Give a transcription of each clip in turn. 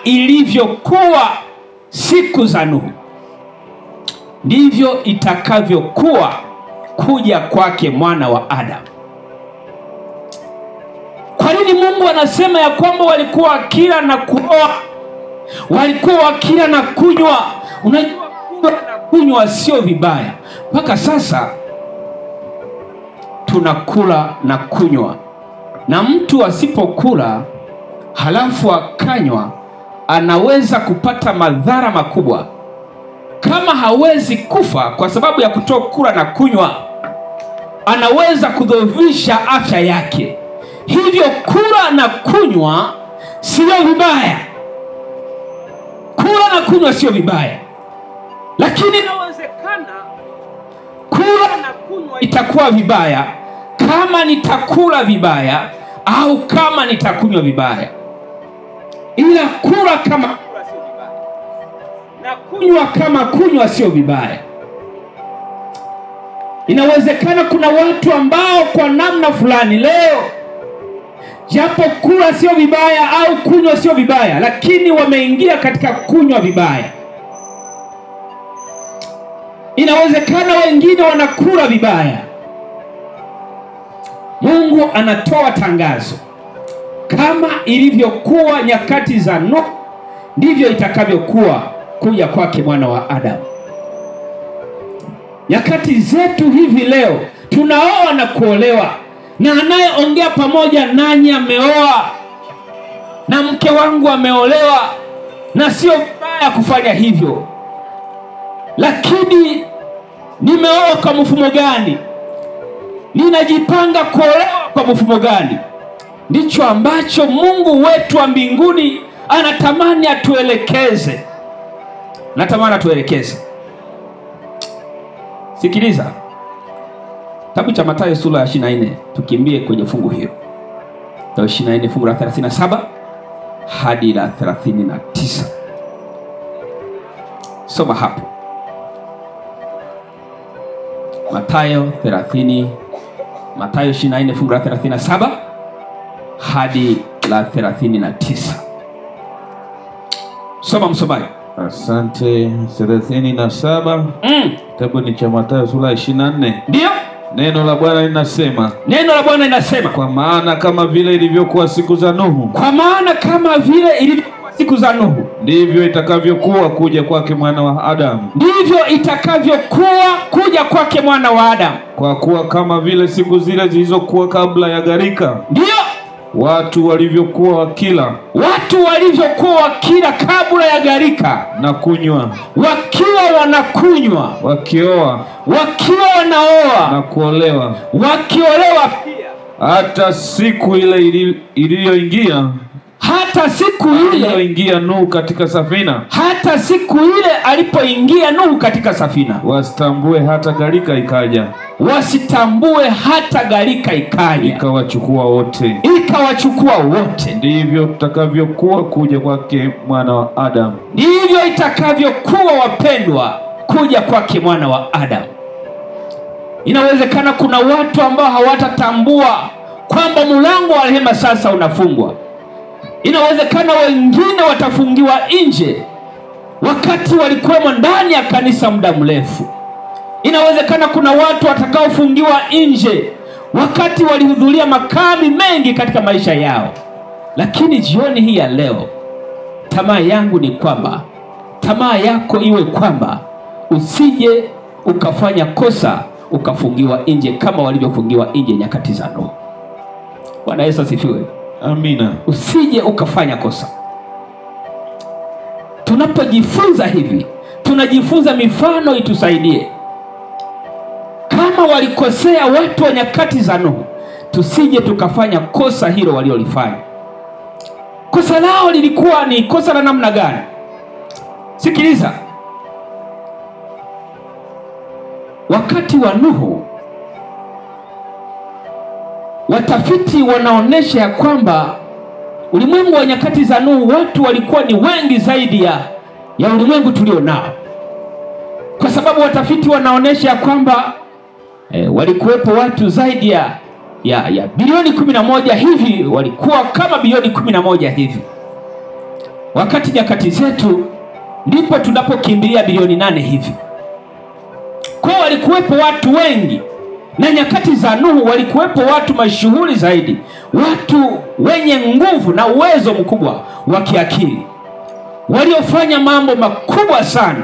ilivyokuwa siku za Nuhu, ndivyo itakavyokuwa kuja kwake mwana wa Adamu. Kwa nini Mungu anasema ya kwamba walikuwa wakila na kuoa, walikuwa wakila na kunywa? Unajua kula na kunywa sio vibaya. Mpaka sasa tunakula na kunywa, na mtu asipokula halafu akanywa anaweza kupata madhara makubwa. Kama hawezi kufa kwa sababu ya kutokula na kunywa, anaweza kudhoofisha afya yake. Hivyo kula na kunywa sio vibaya, kula na kunywa sio vibaya, lakini inawezekana kula na kunywa itakuwa vibaya kama nitakula vibaya au kama nitakunywa vibaya. Ila kula kama kula sio vibaya na kunywa kama kunywa sio vibaya. Inawezekana kuna watu ambao kwa namna fulani leo, japo kula sio vibaya au kunywa sio vibaya, lakini wameingia katika kunywa vibaya. Inawezekana wengine wanakula vibaya. Mungu anatoa tangazo, kama ilivyokuwa nyakati za Nuhu, ndivyo itakavyokuwa kuja kwake mwana wa Adamu. Nyakati zetu hivi leo tunaoa na kuolewa, na anayeongea pamoja nanyi ameoa, na mke wangu ameolewa, na sio vibaya kufanya hivyo. Lakini nimeoa kwa mfumo gani? Ninajipanga kuolewa kwa mfumo gani? Ndicho ambacho Mungu wetu wa mbinguni anatamani atuelekeze. Natamani atuelekeze. Sikiliza. Kitabu cha Mathayo sura ya 24, tukimbie kwenye fungu hilo. Mathayo 24 fungu la 37 hadi la 39. Soma hapo. Mathayo 24 fungu la 37 hadi la 39. Soma msomaji. Asante. 37. Kitabu ni cha Mathayo sura 24. Ndio. Neno la Bwana linasema. Neno la Bwana linasema, kwa maana kama vile ilivyokuwa siku za Nuhu. Kwa maana kama vile ilivyokuwa siku za Nuhu, ndivyo itakavyokuwa kuja kwake mwana wa Adamu. Ndivyo itakavyokuwa kuja kwake mwana wa Adamu. Kwa kuwa kama vile siku zile zilizokuwa kabla ya gharika. Ndio. Watu walivyokuwa wakila kabla ya gharika na kunywa, wakiwa wanakunywa, wakioa, wakiwa wanaoa na kuolewa, wakiolewa pia, hata siku ile iliyoingia Nuhu katika safina, hata siku ile alipoingia Nuhu katika safina, wasitambue hata gharika ikaja, ikawachukua wote. Ndivyo tutakavyokuwa kuja kwake mwana wa Adamu. Ndivyo itakavyokuwa, wapendwa, kuja kwake mwana wa Adamu. Inawezekana kuna watu ambao hawatatambua kwamba mlango wa rehema sasa unafungwa. Inawezekana wengine watafungiwa nje wakati walikuwa ndani ya kanisa muda mrefu. Inawezekana kuna watu watakaofungiwa nje wakati walihudhuria makambi mengi katika maisha yao. Lakini jioni hii ya leo, tamaa yangu ni kwamba, tamaa yako iwe kwamba usije ukafanya kosa ukafungiwa nje kama walivyofungiwa nje nyakati za Nuhu. Bwana Yesu asifiwe. Amina. Usije ukafanya kosa. Tunapojifunza hivi, tunajifunza mifano itusaidie. Kama walikosea watu wa nyakati za Nuhu, tusije tukafanya kosa hilo waliolifanya. Kosa lao lilikuwa ni kosa la namna gani? Sikiliza. Wakati wa Nuhu, watafiti wanaonesha ya kwamba ulimwengu wa nyakati za Nuhu, watu walikuwa ni wengi zaidi ya ulimwengu tulio nao, kwa sababu watafiti wanaonesha ya kwamba walikuwepo watu zaidi ya bilioni 11 hivi, walikuwa kama bilioni 11 hivi. wakati nyakati zetu ndipo tunapokimbilia bilioni 8 hivi. Kwa walikuwepo watu wengi, na nyakati za Nuhu walikuwepo watu mashuhuri zaidi, watu wenye nguvu na uwezo mkubwa wa kiakili, waliofanya mambo makubwa sana,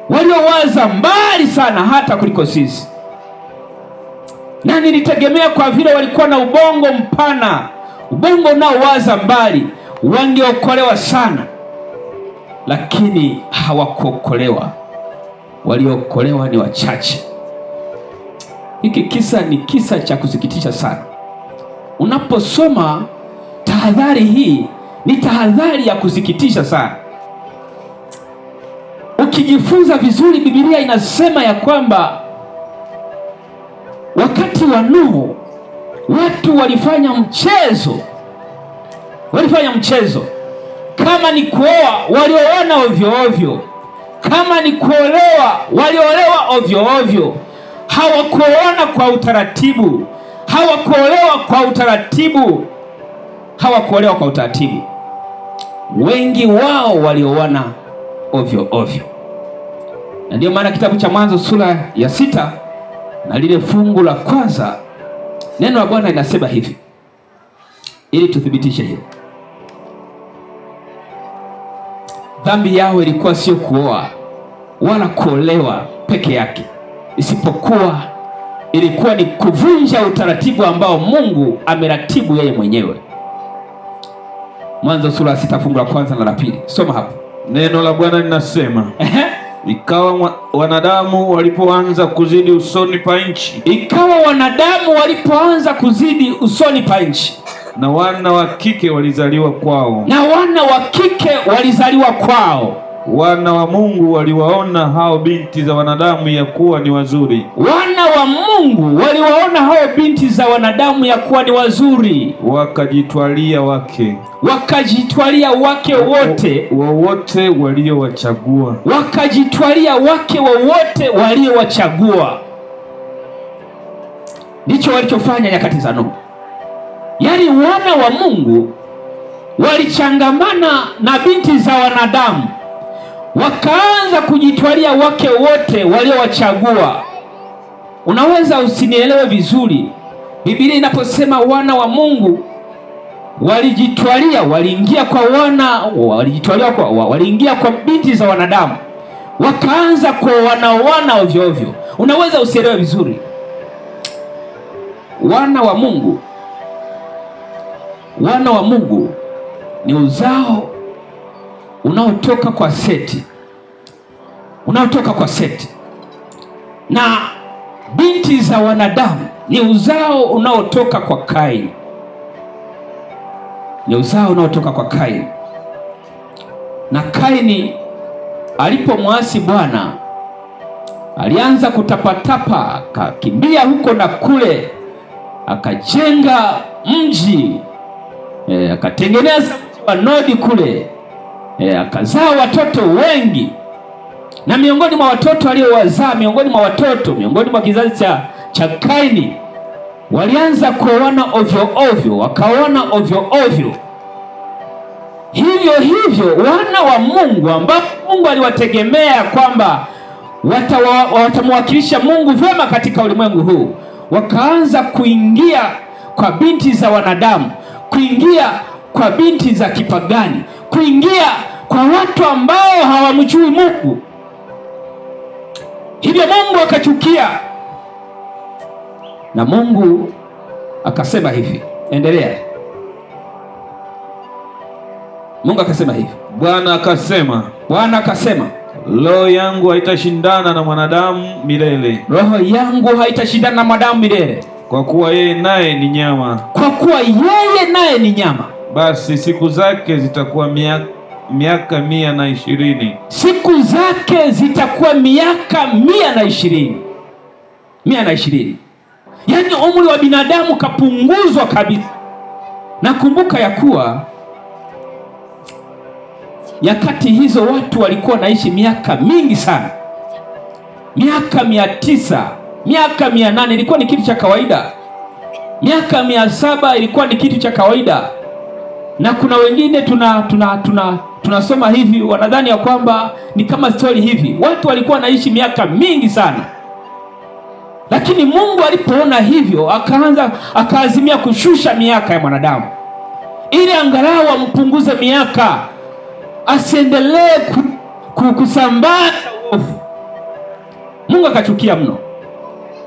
waliowaza mbali sana hata kuliko sisi. Na nilitegemea kwa vile walikuwa na ubongo mpana, ubongo unaowaza mbali, wangeokolewa sana, lakini hawakuokolewa. Waliokolewa ni wachache. Hiki kisa ni kisa cha kusikitisha sana. Unaposoma tahadhari hii, ni tahadhari ya kusikitisha sana. Ukijifunza vizuri, Biblia inasema ya kwamba wakati wa Nuhu watu walifanya mchezo. Kama ni kuoa, walioana ovyo ovyo. Kama ni kuolewa, waliolewa ovyo ovyo. Hawakuoana kwa utaratibu, hawakuolewa kwa utaratibu. Wengi wao walioana ovyo ovyo. Na ndio maana kitabu cha Mwanzo sura ya 6 na lile fungu la kwanza, neno la Bwana linasema hivi, ili tuthibitishe hilo. Dhambi yao ilikuwa sio kuoa wala kuolewa peke yake, isipokuwa ilikuwa ni kuvunja utaratibu ambao Mungu ameratibu yeye mwenyewe. Mwanzo sura 6 fungu la kwanza na la pili. Soma hapo. Neno la Bwana linasema, ikawa wanadamu walipoanza kuzidi usoni pa nchi. Na wana wa kike walizaliwa kwao. Wana wa Mungu waliwaona hao binti za wanadamu ya kuwa ni wazuri. Wakajitwalia wake wowote waliowachagua. Ndicho walichofanya nyakati za Nuhu. Yaani wana wa Mungu walichangamana na binti za wanadamu, wakaanza kujitwalia wake wote waliowachagua. Unaweza usinielewe vizuri. Biblia inaposema wana wa Mungu walijitwalia, waliingia kwa binti za wanadamu, wakaanza kuoana ovyo ovyo. Unaweza usielewe vizuri. Wana wa Mungu ni uzao unaotoka kwa Seti, na binti za wanadamu ni uzao unaotoka kwa Kaini. Na Kaini alipomwasi Bwana, alianza kutapatapa, akakimbia huko na kule, akajenga mji, akatengeneza mji wa Nodi kule, akazaa watoto wengi. Na miongoni mwa watoto aliowazaa, miongoni mwa kizazi cha Kaini, walianza kuoana ovyo ovyo, wakaoana ovyo ovyo. Hivyo wana wa Mungu ambao Mungu aliwategemea kwamba watamwakilisha Mungu vyema katika ulimwengu huu, wakaanza kuingia kwa binti za wanadamu, kuingia kwa binti za kipagani, kuingia kwa watu ambao hawamjui Mungu. Hivyo Mungu akachukia, na Mungu akasema hivi. Endelea. Mungu akasema hivi. Bwana akasema, roho yangu haitashindana na mwanadamu milele. Kwa kuwa yeye naye ni nyama. Basi siku zake zitakuwa miaka 120. Siku zake zitakuwa miaka 120. Yaani umri wa binadamu kapunguzwa kabisa. Nakumbuka ya kuwa nyakati hizo watu walikuwa naishi miaka mingi sana. Miaka 900, miaka 800 ilikuwa ni kitu cha kawaida. Miaka 700 ilikuwa ni kitu cha kawaida. Na kuna wengine tunasoma hivi, wanadhani ya kwamba ni kama story hivi. Watu walikuwa wanaishi miaka mingi sana, lakini Mungu alipoona hivyo akaazimia kushusha miaka ya mwanadamu ili angalau ampunguze miaka, asiendelee kusambaza uovu. Mungu akachukia mno,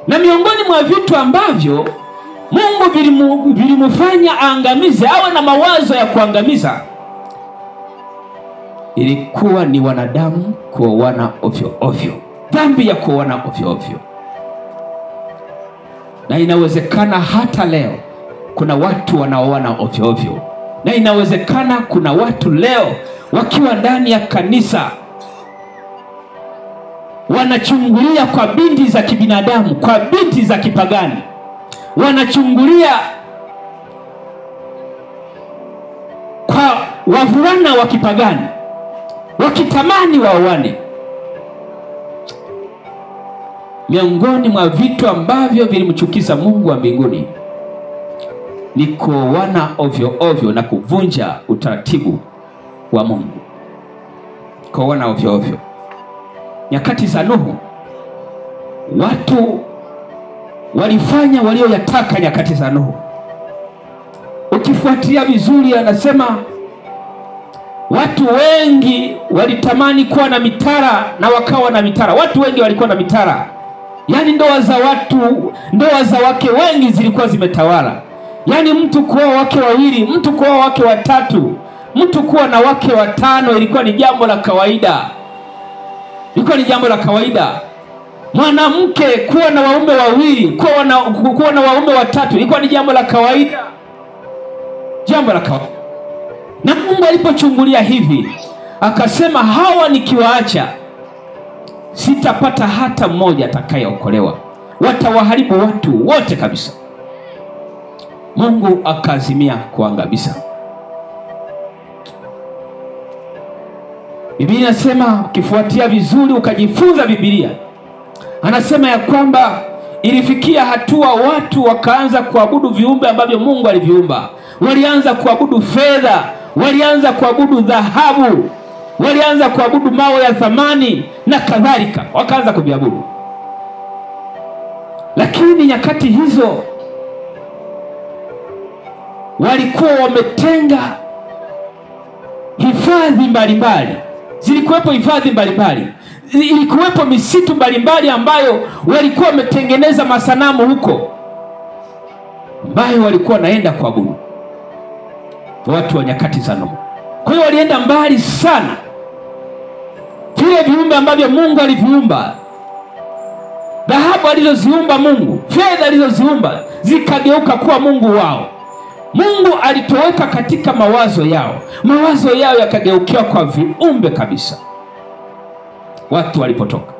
na miongoni mwa vitu ambavyo Mungu vilimufanya aangamize, awe na mawazo ya kuangamiza, ilikuwa ni wanadamu kuoana ovyo ovyo, dhambi ya kuoana ovyo ovyo. Na inawezekana hata leo kuna watu wanaoana ovyo ovyo, na inawezekana kuna watu leo wakiwa ndani ya kanisa wanachungulia kwa binti za kibinadamu, kwa binti za kipagani, wanachungulia kwa wavulana wa kipagani, wakitamani waoane. Miongoni mwa vitu ambavyo vilimchukiza Mungu wa mbinguni ni kuoana ovyo ovyo na kuvunja utaratibu wa Mungu. Kuoana ovyo ovyo. Nyakati za Nuhu, watu walifanya walioyataka nyakati za Nuhu. Ukifuatilia vizuri, anasema watu wengi walitamani kuwa na mitara na wakawa na mitara. Watu wengi walikuwa na mitara, yaani ndoa za wake wengi zilikuwa zimetawala. Yaani mtu kuoa wake wawili, mtu kuoa wake watatu, mtu kuwa na wake watano ilikuwa ni jambo la kawaida. Ilikuwa ni jambo la kawaida. Mwanamke kuwa na waume wawili, kuwa na waume watatu ilikuwa ni jambo la kawaida. Jambo la kawaida. Na Mungu alipochungulia hivi, akasema hawa nikiwaacha sitapata hata mmoja atakayeokolewa. Watawaharibu watu wote kabisa. Mungu akaazimia kuangamiza. Biblia inasema, ukifuatia vizuri ukajifunza Biblia, anasema ya kwamba ilifikia hatua watu wakaanza kuabudu viumbe ambavyo Mungu aliviumba. Walianza kuabudu fedha, walianza kuabudu dhahabu, walianza kuabudu mawe ya thamani na kadhalika, wakaanza kuviabudu. Lakini nyakati hizo walikuwa wametenga hifadhi mbalimbali. Zilikuwepo hifadhi mbalimbali, ilikuwepo misitu mbalimbali ambayo walikuwa wametengeneza masanamu huko, ambayo walikuwa naenda kuabudu watu wa nyakati za Nuhu. Kwa hiyo walienda mbali sana. Vile viumbe ambavyo Mungu aliviumba, dhahabu alizoziumba Mungu, fedha alizoziumba, zikageuka kuwa mungu wao. Mungu alitoweka katika mawazo yao. Mawazo yao yakageukiwa kwa viumbe kabisa. Watu walipotoka